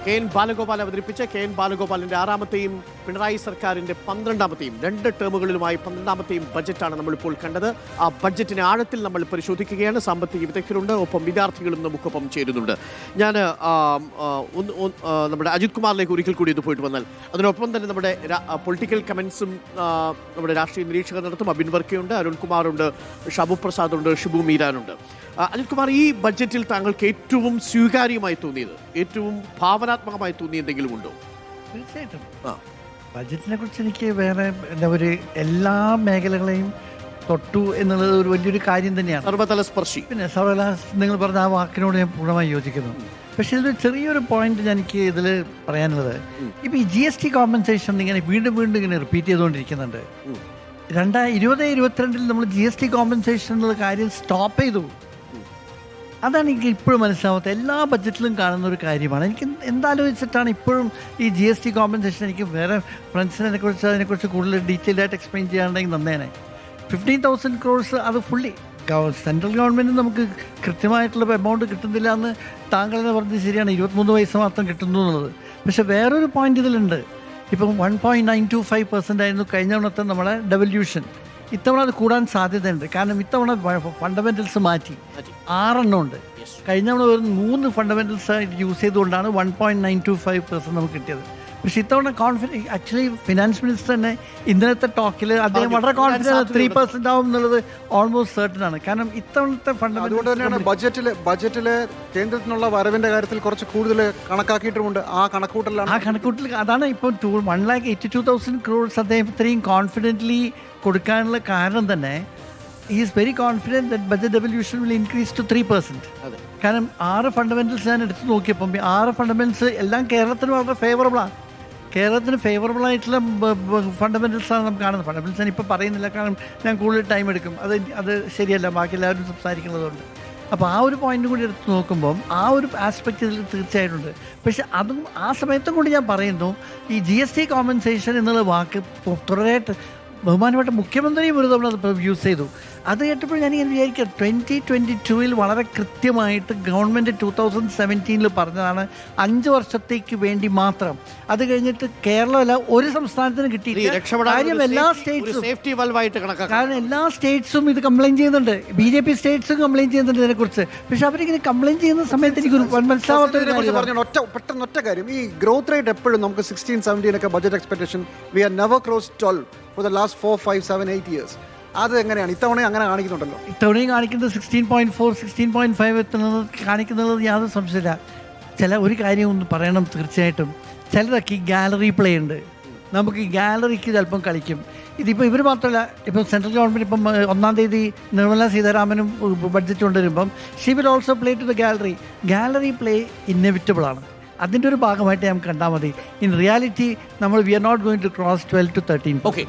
K N Balagopal അവതരിപ്പിച്ച K N ബാലഗോപാലിന്റെ 6ാമത്തെയും Pinarayi സർക്കാരിന്റെ 12ാമത്തെയും 2 ടേമുകളിലുമായി 12ാമത്തെയും ബജറ്റാണ് നമ്മളിപ്പോൾ കണ്ടത്. ആ ബജറ്റിനെ ആഴത്തിൽ നമ്മൾ പരിശോധിക്കുകയാണ്. സാമ്പത്തിക വിദഗ്ധരുണ്ട്, ഒപ്പം വിദ്യാർത്ഥികളും നമുക്കൊപ്പം ചേരുന്നുണ്ട്. ഞാൻ നമ്മുടെ അജിത് കുമാറിലേക്ക് ഒരിക്കൽ കൂടി ഇത് പോയിട്ട് വന്നാൽ അതിനൊപ്പം തന്നെ നമ്മുടെ പൊളിറ്റിക്കൽ കമന്റ്സും നമ്മുടെ രാഷ്ട്രീയ നിരീക്ഷകർ നടത്തും. അബിൻ വർക്കിയുണ്ട്, അരുൺകുമാറുണ്ട്, ഷബു പ്രസാദുണ്ട്, ഷിബു മീരാനുണ്ട്. അജിത് കുമാർ, ഈ ബഡ്ജറ്റിൽ താങ്കൾക്ക് ഏറ്റവും സ്വീകാര്യമായി തോന്നിയത്, ഏറ്റവും ഭാവനാത്മകമായി തോന്നിയ എന്തെങ്കിലും ഉണ്ടോ? തീർച്ചയായിട്ടും ബഡ്ജറ്റിനെ കുറിച്ച് എനിക്ക് വേറെ എന്താ ഒരു എല്ലാ മേഖലകളെയും തൊട്ടു എന്നുള്ളത് ഒരു വലിയൊരു കാര്യം തന്നെയാണ്. സർവതല സ്പർശി. പിന്നെ നിങ്ങൾ പറഞ്ഞ ആ വാക്കിനോട് ഞാൻ പൂർണ്ണമായി യോജിക്കുന്നു. പക്ഷെ ഇതിൽ ചെറിയൊരു പോയിന്റ് എനിക്ക് ഇതിൽ പറയാനുള്ളത്, ഇപ്പം ഈ GST കോമ്പൻസേഷൻ ഇങ്ങനെ വീണ്ടും വീണ്ടും ഇങ്ങനെ റിപ്പീറ്റ് ചെയ്തുകൊണ്ടിരിക്കുന്നുണ്ട്. 2020-22 നമ്മൾ GST കോമ്പൻസേഷൻ എന്നുള്ള കാര്യം സ്റ്റോപ്പ് ചെയ്തു. അതാണ് എനിക്ക് ഇപ്പോഴും മനസ്സിലാവാത്ത, എല്ലാ ബഡ്ജറ്റിലും കാണുന്ന ഒരു കാര്യമാണ്. എനിക്ക് എന്താലോചിച്ചിട്ടാണ് ഇപ്പോഴും ഈ GST കോമ്പൻസേഷൻ, എനിക്ക് വേറെ ഫ്രണ്ട്സിനെ അതിനെക്കുറിച്ച് കൂടുതൽ ഡീറ്റെയിൽഡ് ആയിട്ട് എക്സ്പ്ലെയിൻ ചെയ്യാണ്ടെങ്കിൽ നന്നേനെ. 15,000 crores അത് ഫുള്ളി സെൻട്രൽ ഗവൺമെൻറ് നമുക്ക് കൃത്യമായിട്ടുള്ള എമൗണ്ട് കിട്ടുന്നില്ല എന്ന് താങ്കൾ തന്നെ പറഞ്ഞത് ശരിയാണ്, 23 പൈസ മാത്രം കിട്ടുന്നു എന്നുള്ളത്. പക്ഷെ വേറൊരു പോയിന്റ് ഇതിലുണ്ട്. ഇപ്പം 1.925% ആയിരുന്നു കഴിഞ്ഞ തവണത്തെ നമ്മളെ ഡെവല്യൂഷൻ. ഇത്തവണ അത് കൂടാൻ സാധ്യതയുണ്ട്. കാരണം ഇത്തവണ ഫണ്ടമെന്റൽസ് മാറ്റി 6 എണ്ണം ഉണ്ട്. കഴിഞ്ഞ തവണ ഒരു 3 ഫണ്ടമെന്റൽസ് ആയിട്ട് യൂസ് ചെയ്തുകൊണ്ടാണ് 1.925% നമുക്ക് കിട്ടിയത്. പക്ഷെ ഇത്തവണ ആക്ച്വലി ഫിനാൻസ് മിനിസ്റ്റർ തന്നെ ഇന്നലത്തെ ടോക്കിൽ അദ്ദേഹം വളരെ കോൺഫിഡൻസ് 3% ആവും എന്നുള്ളത് ഓൾമോസ്റ്റ് സർട്ടൻ ആണ്. കാരണം ഇത്തവണത്തെ അതുകൊണ്ട് തന്നെയാണ് ബജറ്റിലെ കേന്ദ്രത്തിനുള്ള വരവിന്റെ കാര്യത്തിൽ കുറച്ച് കൂടുതൽ കണക്കാക്കിയിട്ടുമുണ്ട്. ആ കണക്കൂട്ടൽ അതാണ് ഇപ്പോൾ 1,82,000 crores അദ്ദേഹം ഇത്രയും കോൺഫിഡൻ്റ്ലി കൊടുക്കാനുള്ള കാരണം തന്നെ is very confident that budget devaluation will increase to 3%. കാരണം 6 ഫണ്ടമെന്റൽസ് ഞാൻ എടുത്ത് നോക്കിയപ്പം 6 ഫണ്ടമെന്റൽസ് എല്ലാം കേരളത്തിന് വളരെ ഫേവറബിളാണ്. കേരളത്തിന് ഫേവറബിൾ ആയിട്ടുള്ള ഫണ്ടമെന്റൽസാണ് നമുക്ക് കാണുന്നത്. ഫണ്ടമെന്റൽസ് ഞാൻ ഇപ്പോൾ പറയുന്നില്ല, കാരണം ഞാൻ കൂടുതൽ ടൈം എടുക്കും. അത് ശരിയല്ല, ബാക്കി എല്ലാവരും സംസാരിക്കുന്നതുകൊണ്ട്. അപ്പോൾ ആ ഒരു പോയിന്റ് കൂടി എടുത്ത് നോക്കുമ്പം ആ ഒരു ആസ്പെക്റ്റ് ഇതിൽ തീർച്ചയായിട്ടുണ്ട്. പക്ഷെ അതും ആ സമയത്തും കൂടി ഞാൻ പറയുന്നു, ഈ GST കോമ്പൻസേഷൻ എന്നുള്ള വാക്ക് തുടരായിട്ട് ബഹുമാനപ്പെട്ട മുഖ്യമന്ത്രിയും ഒരു തവണ അത് യൂസ് ചെയ്തു. അത് കേട്ടപ്പോൾ ഞാനിങ്ങനെ വിചാരിക്കുക, 2022 വളരെ കൃത്യമായിട്ട് ഗവൺമെൻറ് 2017 പറഞ്ഞതാണ് 5 വർഷത്തേക്ക് വേണ്ടി മാത്രം. അത് കഴിഞ്ഞിട്ട് കേരളമല്ല ഒരു സംസ്ഥാനത്തിന് കിട്ടിയില്ല. കാര്യം എല്ലാ സ്റ്റേറ്റ്സും, കാരണം എല്ലാ സ്റ്റേറ്റ്സും ഇത് കംപ്ലൈൻറ്റ് ചെയ്യുന്നുണ്ട്. BJP സ്റ്റേറ്റ്സും കംപ്ലൈൻറ്റ് ചെയ്യുന്നുണ്ട് ഇതിനെക്കുറിച്ച്. പക്ഷെ അവരിങ്ങനെ കംപ്ലൈൻറ്റ് ചെയ്യുന്ന സമയത്ത് എനിക്ക് മനസ്സിലാവാത്ത ഒറ്റ കാര്യം, ഈ ഗ്രോത്ത് റേറ്റ് എപ്പോഴും നമുക്ക് 16-17 ഒക്കെ budget expectation we are never cross 12 for the last 4, 5, 7, 8 years. അത് എങ്ങനെയാണ് ഇത്തവണ അങ്ങനെ കാണിക്കുന്നുണ്ടല്ലോ? ഇത്തവണയും കാണിക്കുന്നത് 16.4, 16.5 എത്തുന്നത് കാണിക്കുന്നത് യാതൊരു സംശയമില്ല. ഒരു കാര്യം ഒന്ന് പറയണം തീർച്ചയായിട്ടും, ചിലരൊക്കെ ഈ ഗാലറി പ്ലേ ഉണ്ട്. നമുക്ക് ഈ ഗാലറിക്ക് ചിലപ്പം കളിക്കും. ഇതിപ്പോൾ ഇവർ മാത്രമല്ല, ഇപ്പം സെൻട്രൽ ഗവൺമെൻറ് ഇപ്പം 1-ാം തീയതി നിർമ്മല സീതാരാമനും ബഡ്ജറ്റ് കൊണ്ടുവരുമ്പം she will also play to the gallery. Gallery play inevitable ആണ്. അതിൻ്റെ ഒരു ഭാഗമായിട്ട് നമുക്ക് കണ്ടാൽ മതി. ഇൻ റിയാലിറ്റി നമ്മൾ we are not going to cross 12 to 13. Okay.